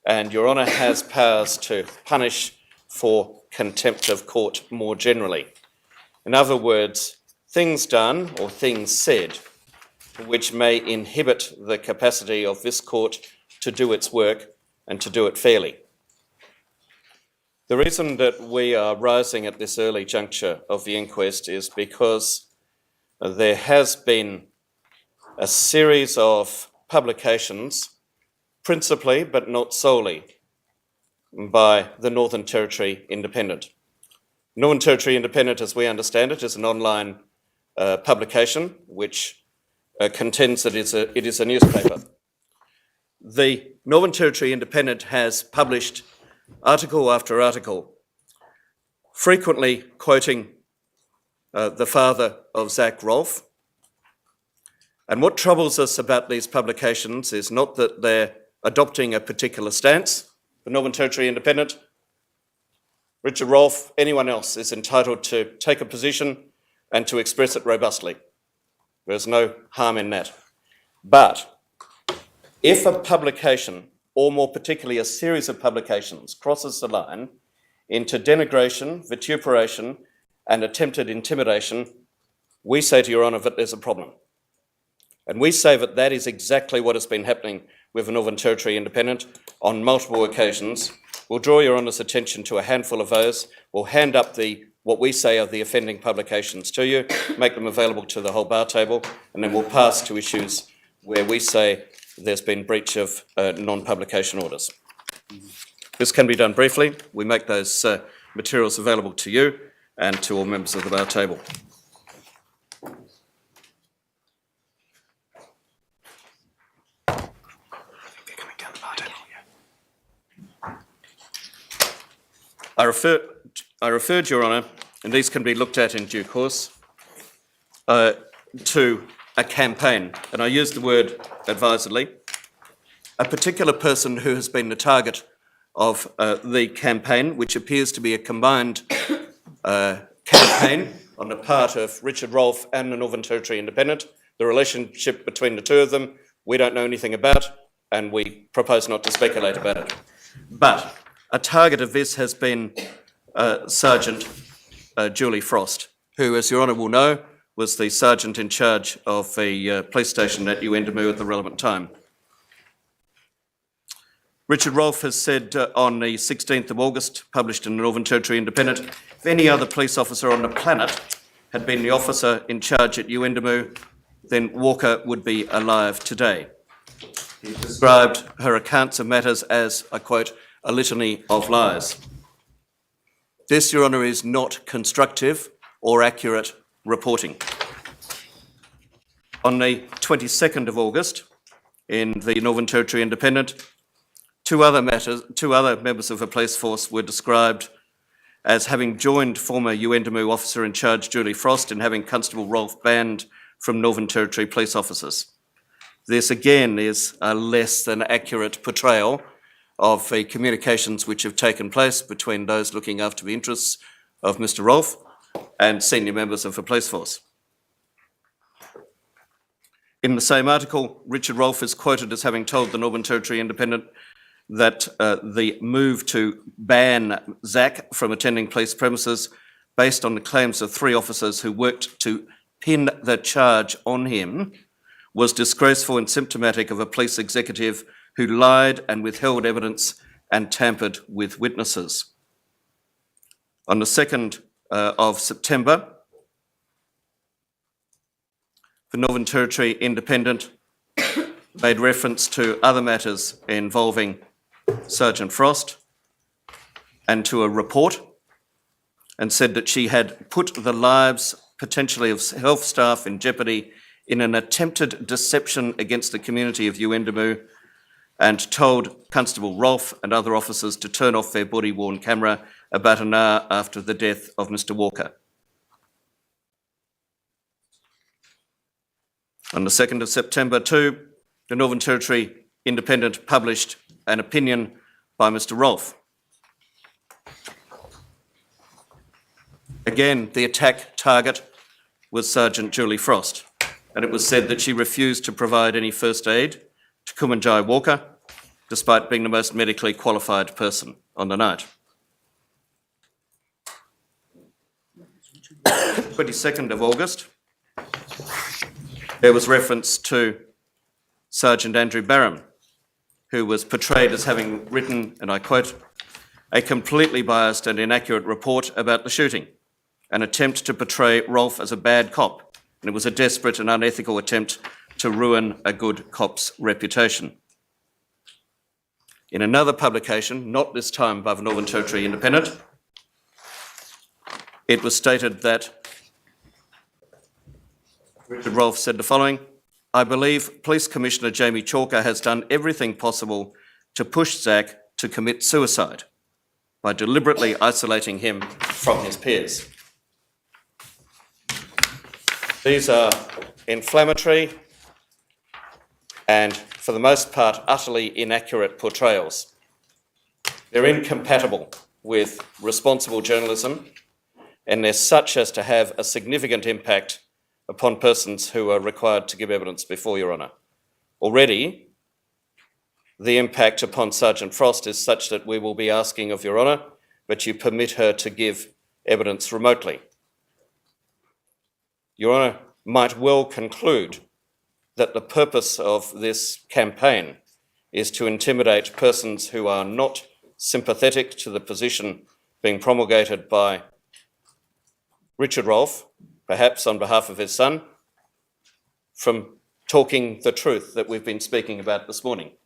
and Your Honour has powers to punish for contempt of court more generally. In other words, things done or things said which may inhibit the capacity of this court to do its work and to do it fairly. The reason that we are rising at this early juncture of the inquest is because there has been a series of publications, principally but not solely, by the Northern Territory Independent. Northern Territory Independent, as we understand it, is an online publication which contends that it is a newspaper. The Northern Territory Independent has published article after article, frequently quoting the father of Zach Rolfe. And what troubles us about these publications is not that they're adopting a particular stance. The Northern Territory Independent, Richard Rolfe, anyone else is entitled to take a position and to express it robustly. There's no harm in that. But if a publication, or more particularly a series of publications, crosses the line into denigration, vituperation, and attempted intimidation, we say to Your Honour that there's a problem. And we say that that is exactly what has been happening with the Northern Territory Independent on multiple occasions. We'll draw Your Honour's attention to a handful of those. We'll hand up what we say are the offending publications to you, make them available to the whole bar table, and then we'll pass to issues where we say there's been breach of non-publication orders. This can be done briefly. We make those materials available to you and to all members of the bar table. I referred, Your Honour, and these can be looked at in due course, to a campaign, and I use the word advisedly, a particular person who has been the target of the campaign, which appears to be a combined campaign on the part of Richard Rolfe and the Northern Territory Independent. The relationship between the two of them, we don't know anything about, and we propose not to speculate about it. But a target of this has been Sergeant Julie Frost, who, as Your Honour will know, was the sergeant in charge of the police station at Uendamu at the relevant time. Richard Rolfe has said on the 16th of August, published in the Northern Territory Independent, if any other police officer on the planet had been the officer in charge at Uendamu, then Walker would be alive today. He described her accounts of matters as, I quote, a litany of lies. This, Your Honour, is not constructive or accurate reporting. On the 22nd of August, in the Northern Territory Independent, two other members of the police force were described as having joined former Uendamu officer in charge Julie Frost in having Constable Rolfe banned from Northern Territory police officers. This again is a less than accurate portrayal of the communications which have taken place between those looking after the interests of Mr Rolfe and senior members of the police force. In the same article, Richard Rolfe is quoted as having told the Northern Territory Independent that the move to ban Zach from attending police premises based on the claims of three officers who worked to pin the charge on him was disgraceful and symptomatic of a police executive who lied and withheld evidence and tampered with witnesses. On the 2nd of September, the Northern Territory Independent made reference to other matters involving Sergeant Frost and to a report, and said that she had put the lives potentially of health staff in jeopardy in an attempted deception against the community of Uendamu, and told Constable Rolfe and other officers to turn off their body-worn camera about an hour after the death of Mr Walker. On the 2nd of September too, the Northern Territory Independent published an opinion by Mr Rolfe. Again, the attack target was Sergeant Julie Frost, and it was said that she refused to provide any first aid to Kumanjayi Walker, despite being the most medically qualified person on the night. 22nd of August, there was reference to Sergeant Andrew Barham, who was portrayed as having written, and I quote, "a completely biased and inaccurate report about the shooting, an attempt to portray Rolfe as a bad cop, and it was a desperate and unethical attempt to ruin a good cop's reputation." In another publication, not this time by the Northern Territory Independent, it was stated that Richard Rolfe said the following: "I believe Police Commissioner Jamie Chalker has done everything possible to push Zach to commit suicide by deliberately isolating him from his peers." These are inflammatory and, for the most part, utterly inaccurate portrayals. They're incompatible with responsible journalism, and they're such as to have a significant impact upon persons who are required to give evidence before Your Honour. Already, the impact upon Sergeant Frost is such that we will be asking of Your Honour that you permit her to give evidence remotely. Your Honour might well conclude that the purpose of this campaign is to intimidate persons who are not sympathetic to the position being promulgated by Richard Rolfe, perhaps on behalf of his son, from talking the truth that we've been speaking about this morning.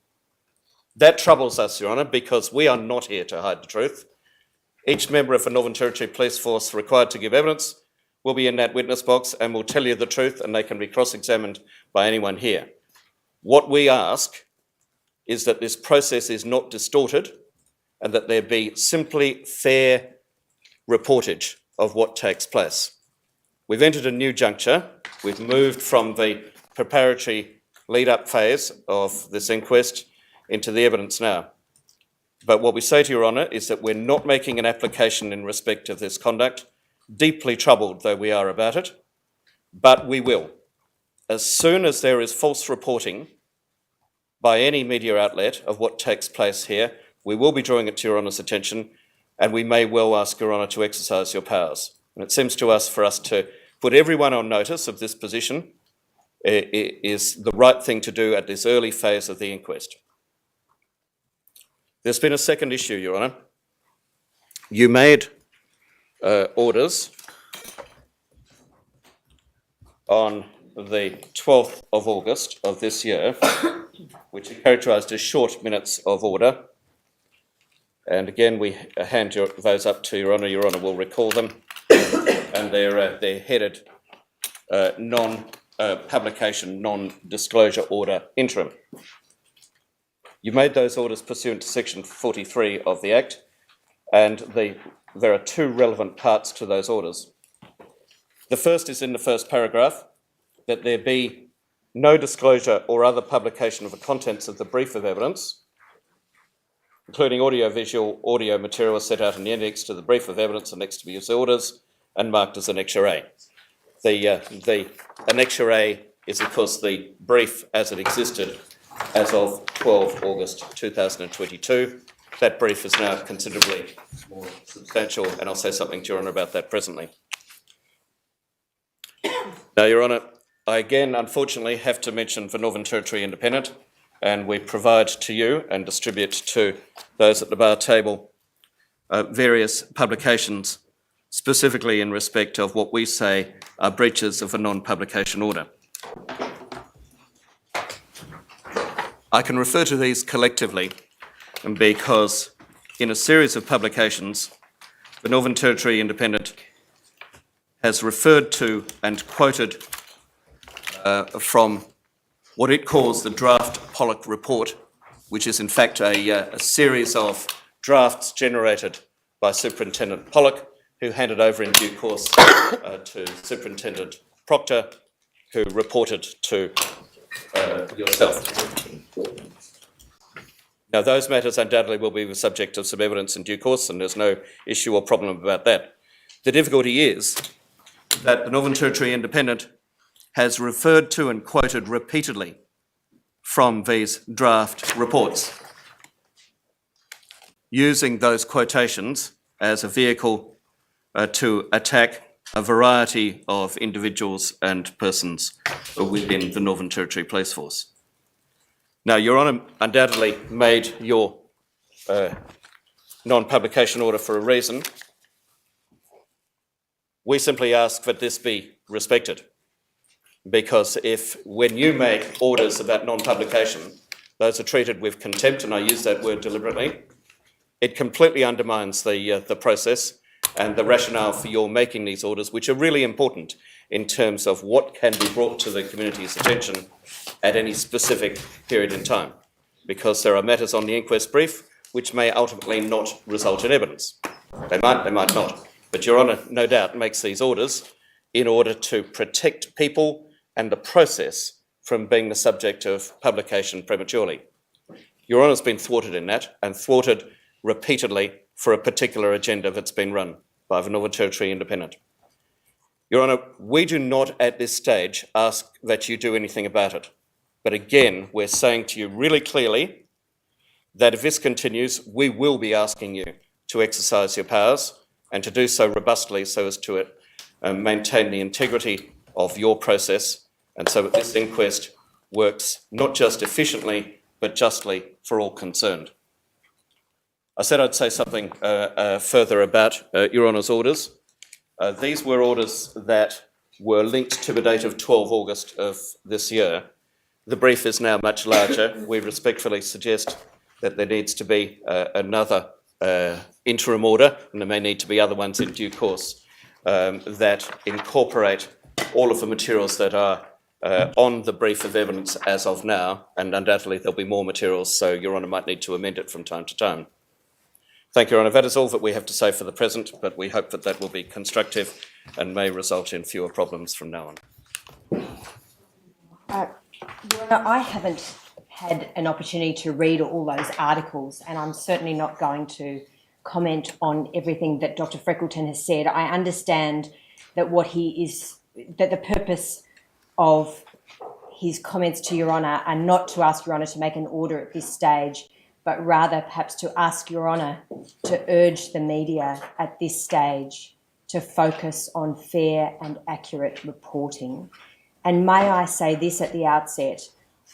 That troubles us, Your Honour, because we are not here to hide the truth. Each member of the Northern Territory Police Force required to give evidence will be in that witness box and will tell you the truth, and they can be cross-examined by anyone here. What we ask is that this process is not distorted and that there be simply fair reportage of what takes place. We've entered a new juncture. We've moved from the preparatory lead-up phase of this inquest into the evidence now. But what we say to Your Honour is that we're not making an application in respect of this conduct, deeply troubled though we are about it, but we will. As soon as there is false reporting by any media outlet of what takes place here, we will be drawing it to Your Honour's attention, and we may well ask Your Honour to exercise your powers. And it seems to us for us to put everyone on notice of this position is the right thing to do at this early phase of the inquest. There's been a second issue, Your Honour. You made orders on the 12th of August of this year, which are characterised as short minutes of order. And again, we hand those up to Your Honour. Your Honour will recall them. And they're headed non-publication, non-disclosure order interim. You made those orders pursuant to section 43 of the Act, and there are two relevant parts to those orders. The first is in the first paragraph, that there be no disclosure or other publication of the contents of the brief of evidence, including audio-visual audio material set out in the index to the brief of evidence annexed to these orders and marked as Annexure A. The Annexure A is, of course, the brief as it existed as of 12 August 2022. That brief is now considerably more substantial, and I'll say something to Your Honour about that presently. Now, Your Honour, I again, unfortunately, have to mention the Northern Territory Independent, and we provide to you and distribute to those at the bar table various publications, specifically in respect of what we say are breaches of a non-publication order. I can refer to these collectively because in a series of publications, the Northern Territory Independent has referred to and quoted from what it calls the draft Pollock report, which is in fact a series of drafts generated by Superintendent Pollock, who handed over in due course to Superintendent Proctor, who reported to yourself. Now, those matters undoubtedly will be the subject of some evidence in due course, and there's no issue or problem about that. The difficulty is that the Northern Territory Independent has referred to and quoted repeatedly from these draft reports, using those quotations as a vehicle to attack a variety of individuals and persons within the Northern Territory Police Force. Now, Your Honour undoubtedly made your non-publication order for a reason. We simply ask that this be respected, because if, when you make orders about non-publication, those are treated with contempt, and I use that word deliberately, it completely undermines the process and the rationale for your making these orders, which are really important in terms of what can be brought to the community's attention at any specific period in time, because there are matters on the inquest brief which may ultimately not result in evidence. They might not. But Your Honour, no doubt, makes these orders in order to protect people and the process from being the subject of publication prematurely. Your Honour's been thwarted in that, and thwarted repeatedly for a particular agenda that's been run by the Northern Territory Independent. Your Honour, we do not at this stage ask that you do anything about it. But again, we're saying to you really clearly that if this continues, we will be asking you to exercise your powers and to do so robustly so as to maintain the integrity of your process, and so that this inquest works not just efficiently, but justly for all concerned. I said I'd say something further about Your Honour's orders. These were orders that were linked to the date of 12 August of this year. The brief is now much larger. We respectfully suggest that there needs to be another interim order, and there may need to be other ones in due course, that incorporate all of the materials that are on the brief of evidence as of now, and undoubtedly there'll be more materials, so Your Honour might need to amend it from time to time. Thank you, Your Honour. That is all that we have to say for the present, but we hope that that will be constructive and may result in fewer problems from now on. Your Honour, I haven't had an opportunity to read all those articles, and I'm certainly not going to comment on everything that Dr. Freckleton has said. I understand that that the purpose of his comments to Your Honour are not to ask Your Honour to make an order at this stage, but rather perhaps to ask Your Honour to urge the media at this stage to focus on fair and accurate reporting. And may I say this at the outset,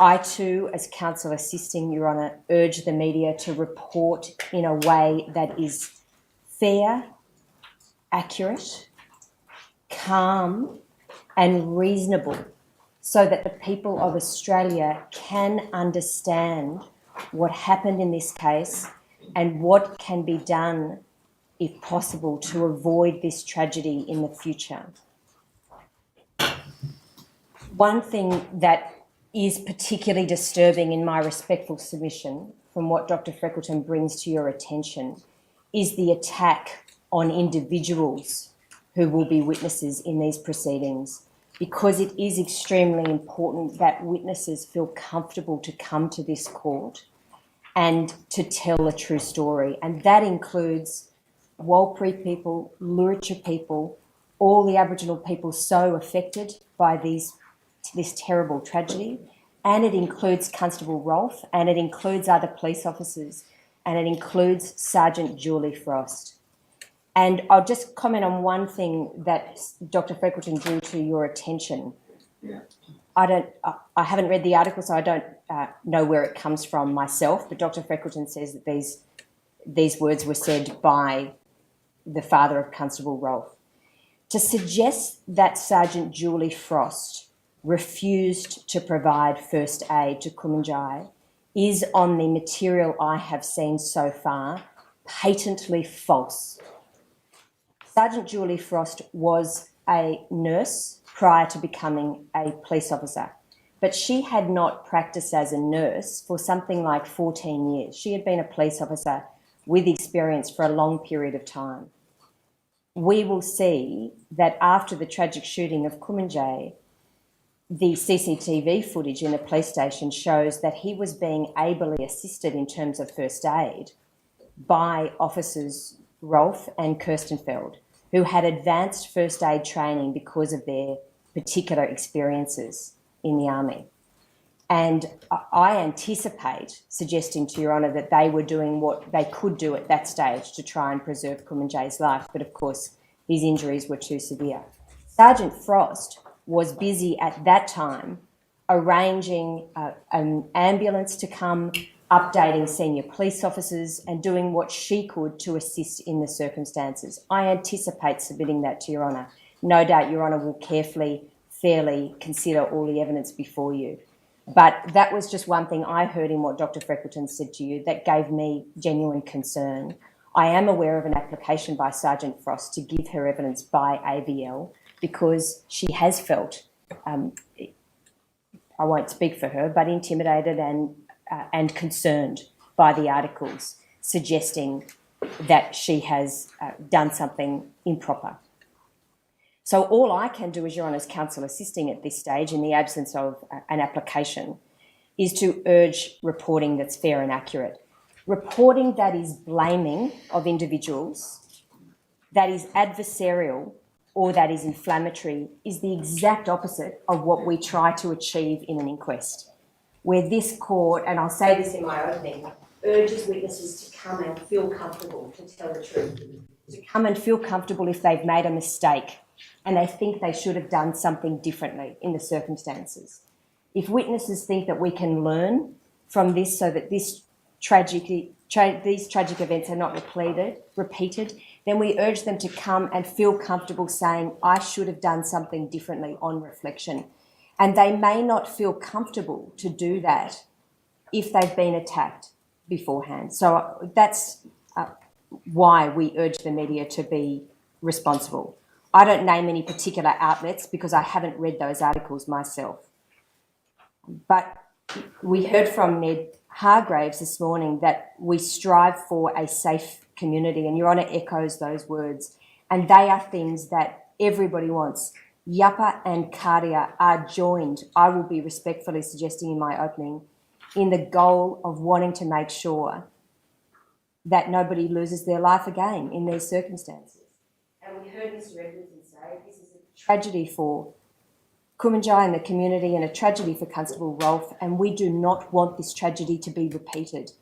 I too, as counsel assisting Your Honour, urge the media to report in a way that is fair, accurate, calm and reasonable, so that the people of Australia can understand what happened in this case and what can be done, if possible, to avoid this tragedy in the future. One thing that is particularly disturbing in my respectful submission from what Dr. Freckleton brings to your attention is the attack on individuals who will be witnesses in these proceedings, because it is extremely important that witnesses feel comfortable to come to this court and to tell a true story. And that includes Warlpiri people, Luritja people, all the Aboriginal people so affected by this terrible tragedy. And it includes Constable Rolfe, and it includes other police officers, and it includes Sergeant Julie Frost. And I'll just comment on one thing that Dr. Freckleton drew to your attention. I haven't read the article, so I don't know where it comes from myself, but Dr. Freckleton says that these words were said by the father of Constable Rolfe. To suggest that Sergeant Julie Frost refused to provide first aid to Kumanjayi is, on the material I have seen so far, patently false. Sergeant Julie Frost was a nurse prior to becoming a police officer, but she had not practiced as a nurse for something like 14 years. She had been a police officer with experience for a long period of time. We will see that after the tragic shooting of Kumanjayi, the CCTV footage in the police station shows that he was being ably assisted in terms of first aid by officers Rolfe and Kirstenfeld, who had advanced first aid training because of their particular experiences in the army. And I anticipate suggesting to Your Honour that they were doing what they could do at that stage to try and preserve Kumanjayi's life, but of course his injuries were too severe. Sergeant Frost was busy at that time arranging an ambulance to come, updating senior police officers and doing what she could to assist in the circumstances. I anticipate submitting that to Your Honour. No doubt Your Honour will carefully, fairly consider all the evidence before you. But that was just one thing I heard in what Dr. Freckleton said to you that gave me genuine concern. I am aware of an application by Sergeant Frost to give her evidence by AVL because she has felt, I won't speak for her, but intimidated and concerned by the articles suggesting that she has done something improper. So all I can do as Your Honour's counsel assisting at this stage, in the absence of an application, is to urge reporting that's fair and accurate. Reporting that is blaming of individuals, that is adversarial, or that is inflammatory is the exact opposite of what we try to achieve in an inquest, where this court, and I'll say this in my opening, urges witnesses to come and feel comfortable to tell the truth, to come and feel comfortable if they've made a mistake and they think they should have done something differently in the circumstances. If witnesses think that we can learn from this so that these tragic events are not repeated, then we urge them to come and feel comfortable saying, I should have done something differently on reflection. And they may not feel comfortable to do that if they've been attacked beforehand. So that's why we urge the media to be responsible. I don't name any particular outlets because I haven't read those articles myself. But we heard from Ned Hargraves this morning that we strive for a safe community, and Your Honour echoes those words. And they are things that everybody wants. Yapa and Karia are joined, I will be respectfully suggesting in my opening, in the goal of wanting to make sure that nobody loses their life again in these circumstances. And we heard Mr. Edwardson say this is a tragedy for Kumanjayi and the community and a tragedy for Constable Rolfe, and we do not want this tragedy to be repeated.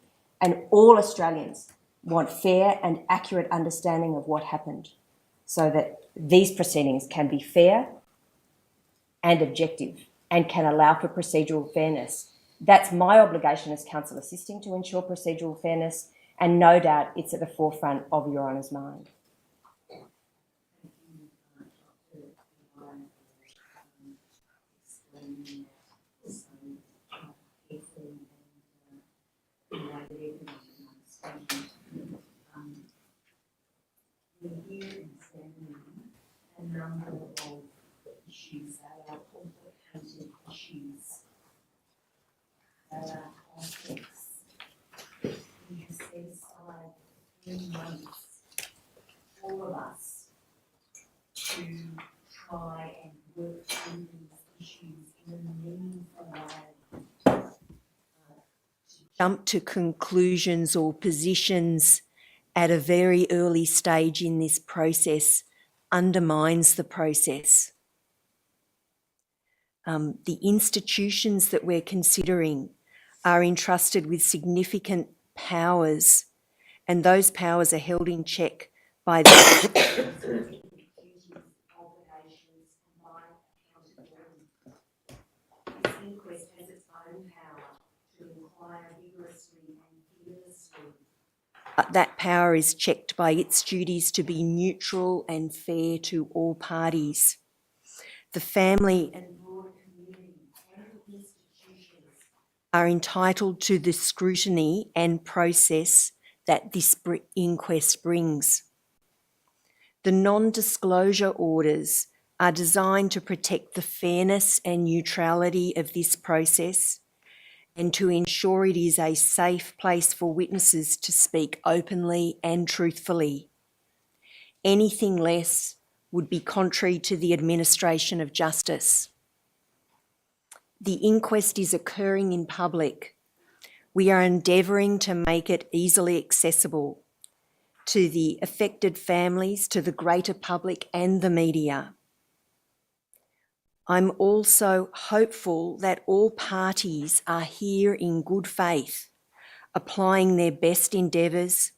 And all Australians want fair and accurate understanding of what happened so that these proceedings can be fair and objective and can allow for procedural fairness. That's my obligation as counsel assisting to ensure procedural fairness, and no doubt it's at the forefront of Your Honour's mind. A number of issues that are complicated issues, that are complex. We have set aside 3 months, all of us, to try and work through these issues in a meaningful way. Jump to conclusions or positions at a very early stage in this process undermines the process. The institutions that we're considering are entrusted with significant powers, and those powers are held in check by the This inquest has its own power to inquire vigorously and fearlessly. That power is checked by its duties to be neutral and fair to all parties. The family and broader community and institutions are entitled to the scrutiny and process that this inquest brings. The non-disclosure orders are designed to protect the fairness and neutrality of this process and to ensure it is a safe place for witnesses to speak openly and truthfully. Anything less would be contrary to the administration of justice. The inquest is occurring in public. We are endeavouring to make it easily accessible to the affected families, to the greater public and the media. I'm also hopeful that all parties are here in good faith, applying their best endeavours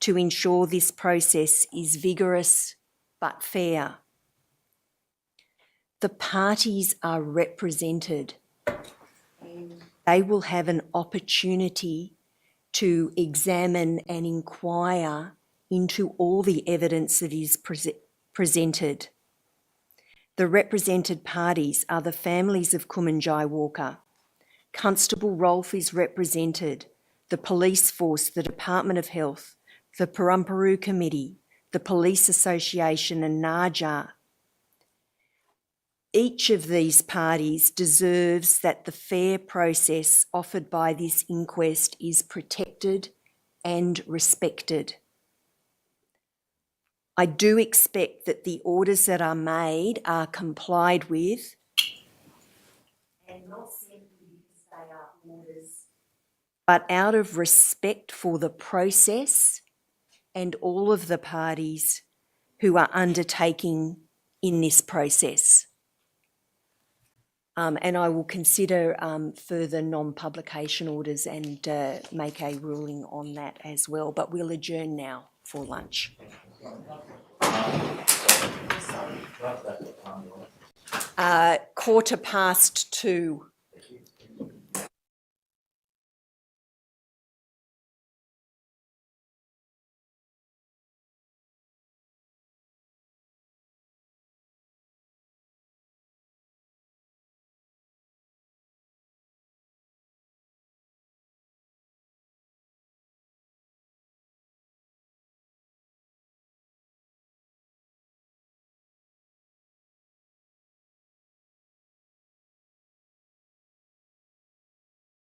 to ensure this process is vigorous but fair. The parties are represented. They will have an opportunity to examine and inquire into all the evidence that is presented. The represented parties are the families of Kumanjayi Walker. Constable Rolfe is represented, the police force, the Department of Health, the Paramperu Committee, the Police Association and NAJA. Each of these parties deserves that the fair process offered by this inquest is protected and respected. I do expect that the orders that are made are complied with and not simply because they are orders, but out of respect for the process and all of the parties who are undertaking in this process. And I will consider further non-publication orders and make a ruling on that as well. But we'll adjourn now for lunch. 2:15.